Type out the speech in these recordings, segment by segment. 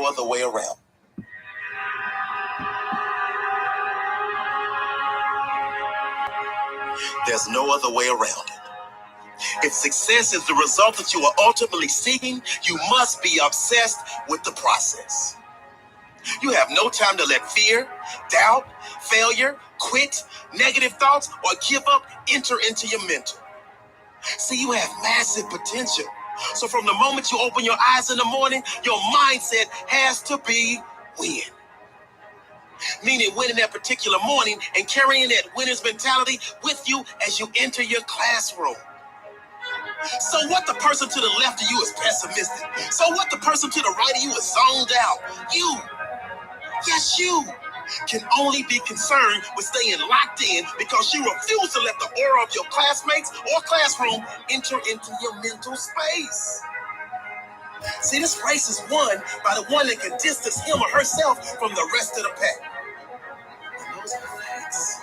no other way around. There's no other way around it. If success is the result that you are ultimately seeking, you must be obsessed with the process. You have no time to let fear, doubt, failure, quit, negative thoughts, or give up enter into your mental. See, you have massive potential. So from the moment you open your eyes in the morning, your mindset has to be win. Meaning winning that particular morning and carrying that winner's mentality with you as you enter your classroom. So what the person to the left of you is pessimistic? So what the person to the right of you is zoned out? You, yes you, can only be concerned with staying locked in because you refuse to let the aura of your classmates or classroom enter into your mental space. See, this race is won by the one that can distance him or herself from the rest of the pack. And those are the facts.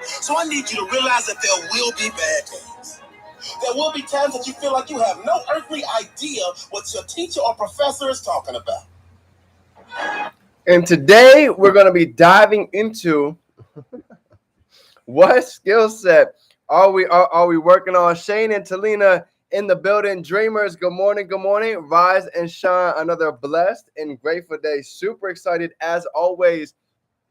So I need you to realize that there will be bad days. There will be times that you feel like you have no earthly idea what your teacher or professor is talking about. And today we're going to be diving into what skill set are we working on? Shane and Talina in the building. Dreamers, good morning, good morning. Rise and shine. Another blessed and grateful day. Super excited as always.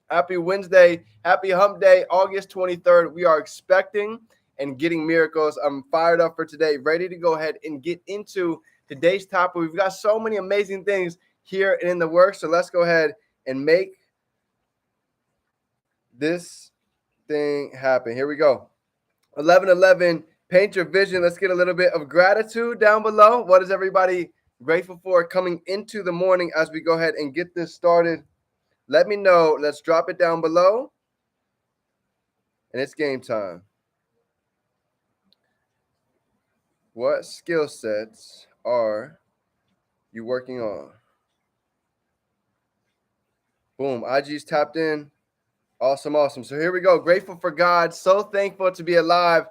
Happy Wednesday. Happy hump day, August 23rd. We are expecting and getting miracles. I'm fired up for today. Ready to go ahead and get into today's topic. We've got so many amazing things here in the works. So let's go ahead and make this thing happen. Here we go. 11:11. Paint your vision. Let's get a little bit of gratitude down below. What is everybody grateful for coming into the morning as we go ahead and get this started? Let me know. Let's drop it down below. And it's game time. What skill sets are you working on? Boom. IG's tapped in. Awesome, awesome. So here we go. Grateful for God. So thankful to be alive.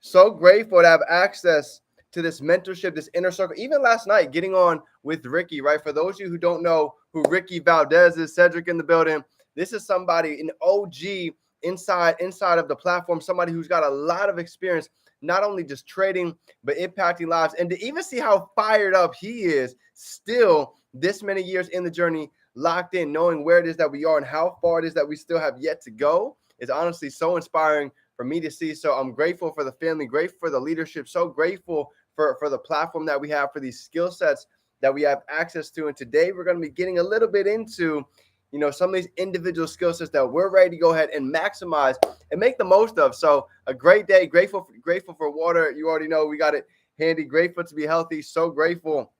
So grateful to have access to this mentorship, this inner circle. Even last night, getting on with Ricky, right? For those of you who don't know who Ricky Valdez is, Cedric in the building. This is somebody, an OG inside of the platform, somebody who's got a lot of experience, not only just trading, but impacting lives. And to even see how fired up he is still this many years in the journey, locked in, knowing where it is that we are and how far it is that we still have yet to go is honestly so inspiring for me to see. So I'm grateful for the family, grateful for the leadership, so grateful for the platform that we have, for these skill sets that we have access to. And today we're going to be getting a little bit into, some of these individual skill sets that we're ready to go ahead and maximize and make the most of. So a great day, grateful for water. You already know we got it handy, grateful to be healthy. So grateful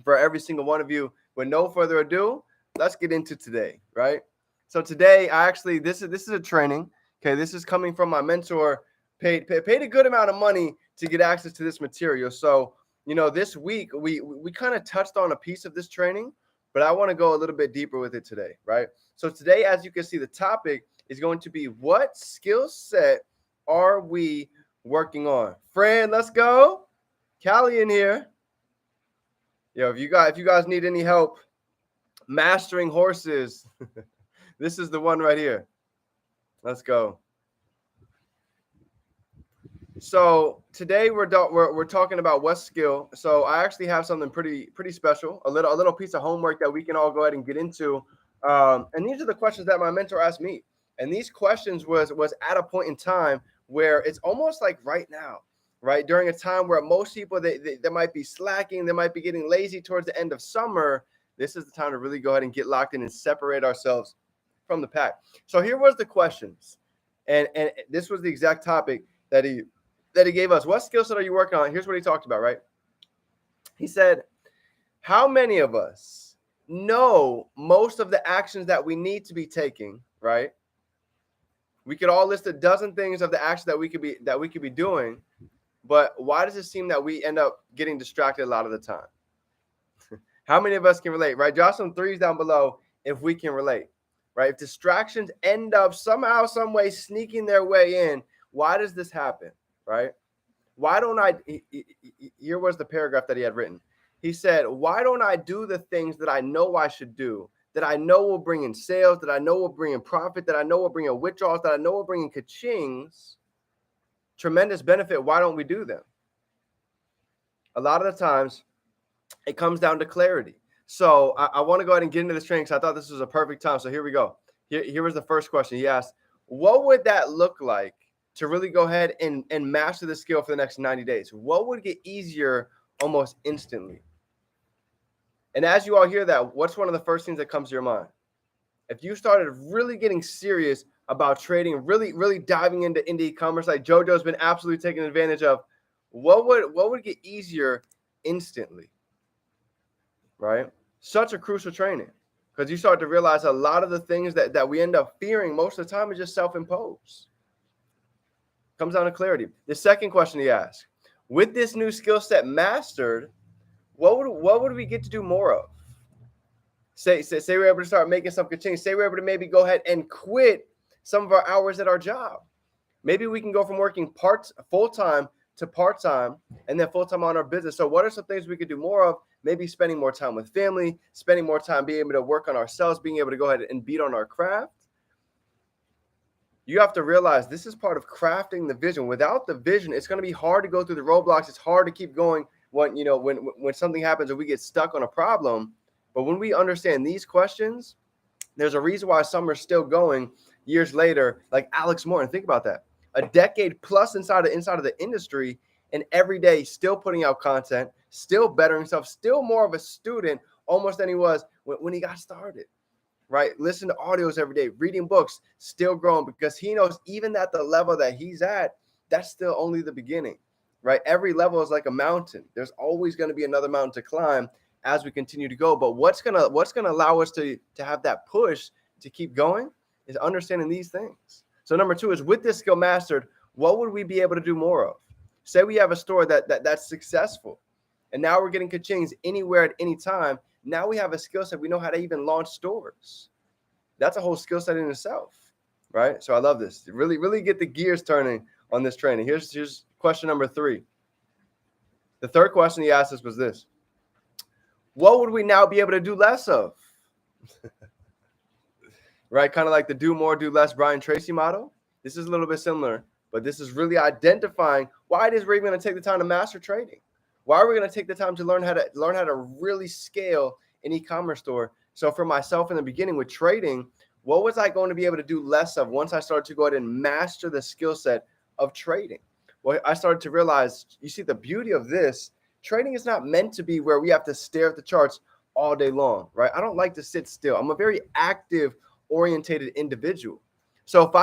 for every single one of you. With no further ado, let's get into today, right? So today, this is a training. Okay, this is coming from my mentor. Paid a good amount of money to get access to this material. So, this week we kind of touched on a piece of this training, but I want to go a little bit deeper with it today, right? So today, as you can see, the topic is going to be what skill set are we working on? Fran, let's go. Callie in here. If you guys need any help mastering horses, this is the one right here. Let's go. So today we're talking about what skill. So I actually have something pretty special, a little piece of homework that we can all go ahead and get into. And these are the questions that my mentor asked me. And these questions was at a point in time where it's almost like right now, right? During a time where most people they might be slacking, they might be getting lazy towards the end of summer. This is the time to really go ahead and get locked in and separate ourselves from the pack. So here was the questions. And this was the exact topic that he gave us. What skill set are you working on? Here's what he talked about, right? He said, how many of us know most of the actions that we need to be taking, right? We could all list a dozen things of the actions that we could be doing, but why does it seem that we end up getting distracted a lot of the time? How many of us can relate, right? Drop some threes down below if we can relate, right? If distractions end up somehow, some way sneaking their way in, why does this happen, right? Why don't I? Here was the paragraph that he had written. He said, why don't I do the things that I know I should do, that I know will bring in sales, that I know will bring in profit, that I know will bring in withdrawals, that I know will bring in ka-chings, tremendous benefit. Why don't we do them? A lot of the times it comes down to clarity. So I want to go ahead and get into this training because I thought this was a perfect time. So here we go. Here was the first question. He asked, what would that look like to really go ahead and master the skill for the next 90 days? What would get easier almost instantly? And as you all hear that, what's one of the first things that comes to your mind? If you started really getting serious about trading, really diving into e-commerce like JoJo's been absolutely taking advantage of, what would get easier instantly? Right? Such a crucial training because you start to realize a lot of the things that we end up fearing most of the time is just self-imposed. Comes down to clarity. The second question he asked, with this new skill set mastered, what would we get to do more of? Say we're able to start making some change. Say we're able to maybe go ahead and quit some of our hours at our job. Maybe we can go from working full-time to part-time and then full-time on our business. So what are some things we could do more of? Maybe spending more time with family, spending more time being able to work on ourselves, being able to go ahead and beat on our craft. You have to realize this is part of crafting the vision. Without the vision, it's going to be hard to go through the roadblocks. It's hard to keep going when something happens or we get stuck on a problem. But when we understand these questions, there's a reason why some are still going years later, like Alex Morton. Think about that. A decade plus inside of the industry, and every day still putting out content, still bettering himself, still more of a student almost than he was when he got started, right? Listen to audios every day, reading books, still growing because he knows even at the level that he's at, that's still only the beginning, right? Every level is like a mountain. There's always going to be another mountain to climb as we continue to go. But what's gonna allow us to have that push to keep going is understanding these things. So number 2 is, with this skill mastered, what would we be able to do more of? Say we have a store that's successful, and now we're getting ka-chings anywhere at any time. Now we have a skill set. We know how to even launch stores. That's a whole skill set in itself, right? So I love this. Really get the gears turning on this training. Here's question number 3. The third question he asked us was this: what would we now be able to do less of? Right? Kind of like the do more, do less Brian Tracy model. This is a little bit similar, but this is really identifying why it is we're even going to take the time to master trading. Why are we going to take the time to learn how to really scale an e-commerce store? So for myself in the beginning with trading, what was I going to be able to do less of once I started to go ahead and master the skill set of trading? Well, I started to realize, you see, the beauty of this, trading is not meant to be where we have to stare at the charts all day long, right? I don't like to sit still. I'm a very active orientated individual. So if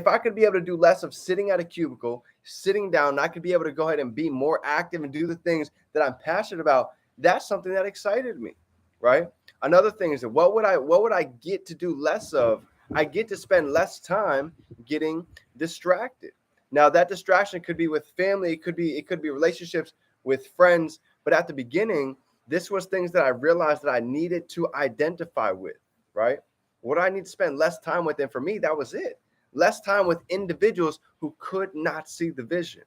I could be able to do less of sitting at a cubicle, sitting down, I could be able to go ahead and be more active and do the things that I'm passionate about. That's something that excited me, right? Another thing is that what would I get to do less of? I get to spend less time getting distracted. Now that distraction could be with family, it could be relationships with friends, but at the beginning, this was things that I realized that I needed to identify with, right? What do I need to spend less time with? And for me, that was it. Less time with individuals who could not see the vision.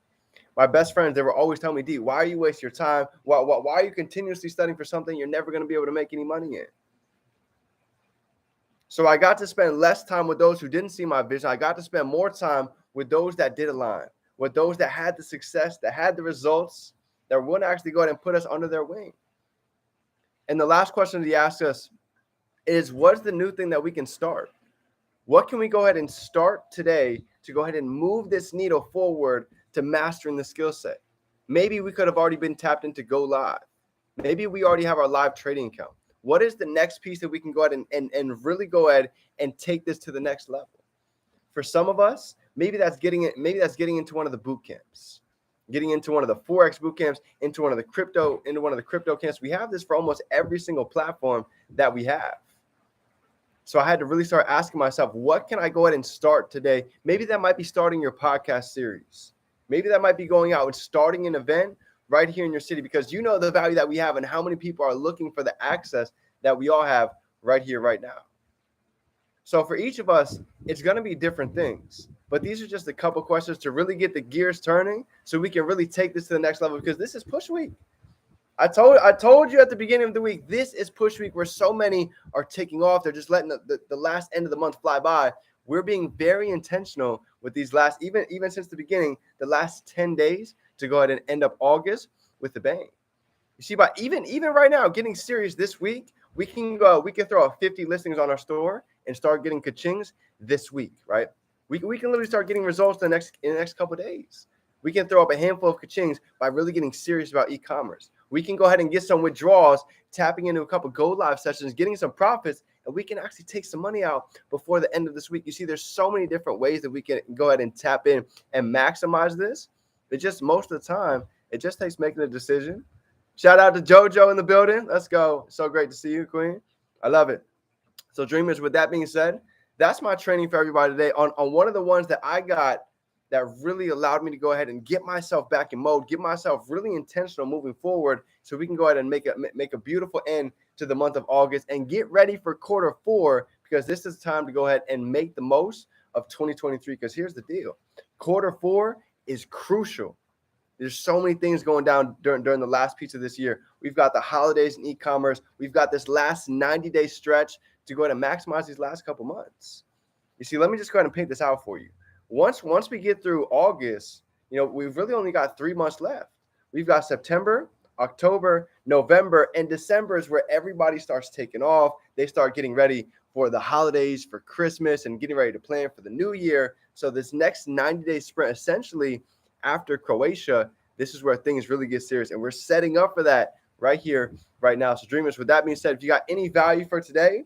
My best friends, they were always telling me, D, why are you wasting your time? Why are you continuously studying for something you're never going to be able to make any money in? So I got to spend less time with those who didn't see my vision. I got to spend more time with those that did align, with those that had the success, that had the results, that would actually go ahead and put us under their wing. And the last question that he asked us is, what's the new thing that we can start? What can we go ahead and start today to go ahead and move this needle forward to mastering the skill set? Maybe we could have already been tapped into Go Live. Maybe we already have our live trading account. What is the next piece that we can go ahead and really go ahead and take this to the next level? For some of us, maybe that's getting into one of the boot camps, getting into one of the Forex boot camps, into one of the crypto camps. We have this for almost every single platform that we have. So I had to really start asking myself, what can I go ahead and start today? Maybe that might be starting your podcast series. Maybe that might be going out and starting an event right here in your city, because you know the value that we have and how many people are looking for the access that we all have right here, right now. So for each of us, it's going to be different things. But these are just a couple questions to really get the gears turning so we can really take this to the next level, because this is push week. I told you at the beginning of the week, this is push week where so many are taking off. They're just letting the last end of the month fly by. We're being very intentional with these last, even since the beginning, the last 10 days to go ahead and end up August with the bang. You see, but even right now, getting serious this week, we can throw out 50 listings on our store and start getting ka-chings this week, right? We can literally start getting results in the next couple of days. We can throw up a handful of ka-chings by really getting serious about e-commerce. We can go ahead and get some withdrawals, tapping into a couple go live sessions, getting some profits, and we can actually take some money out before the end of this week. You see, there's so many different ways that we can go ahead and tap in and maximize this. It just, most of the time, it just takes making a decision. Shout out to JoJo in the building. Let's go. So great to see you, Queen. I love it. So Dreamers, with that being said, that's my training for everybody today on one of the ones that I got that really allowed me to go ahead and get myself back in mode, get myself really intentional moving forward so we can go ahead and make a beautiful end to the month of August and get ready for quarter 4, because this is time to go ahead and make the most of 2023. Because here's the deal. Quarter 4 is crucial. There's so many things going down during the last piece of this year. We've got the holidays in e-commerce. We've got this last 90-day stretch to go ahead and maximize these last couple months. You see, let me just go ahead and paint this out for you. Once we get through August, we've really only got 3 months left. We've got September, October, November, and December is where everybody starts taking off. They start getting ready for the holidays, for Christmas, and getting ready to plan for the new year. So this next 90-day sprint, essentially after Croatia, this is where things really get serious. And we're setting up for that right here, right now. So Dreamers, with that being said, if you got any value for today,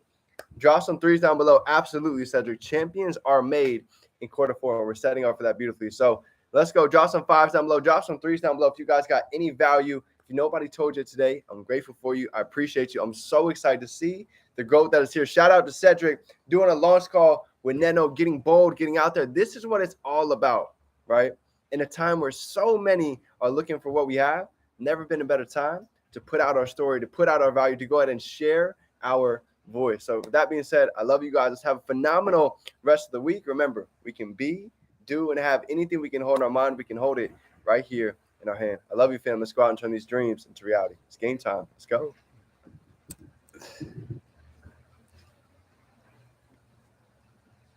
drop some 3s down below. Absolutely, Cedric. Champions are made in quarter 4, and we're setting up for that beautifully. So let's go. Drop some 5s down below. Drop some 3s down below if you guys got any value. If nobody told you today, I'm grateful for you. I appreciate you. I'm so excited to see the growth that is here. Shout out to Cedric doing a launch call with Neno, getting bold, getting out there. This is what it's all about, right? In a time where so many are looking for what we have, never been a better time to put out our story, to put out our value, to go ahead and share our voice. So with that being said, I love you guys. Let's have a phenomenal rest of the week. Remember, we can be, do, and have anything we can hold in our mind. We can hold it right here in our hand. I love you, fam. Let's go out and turn these dreams into reality. It's game time. Let's go.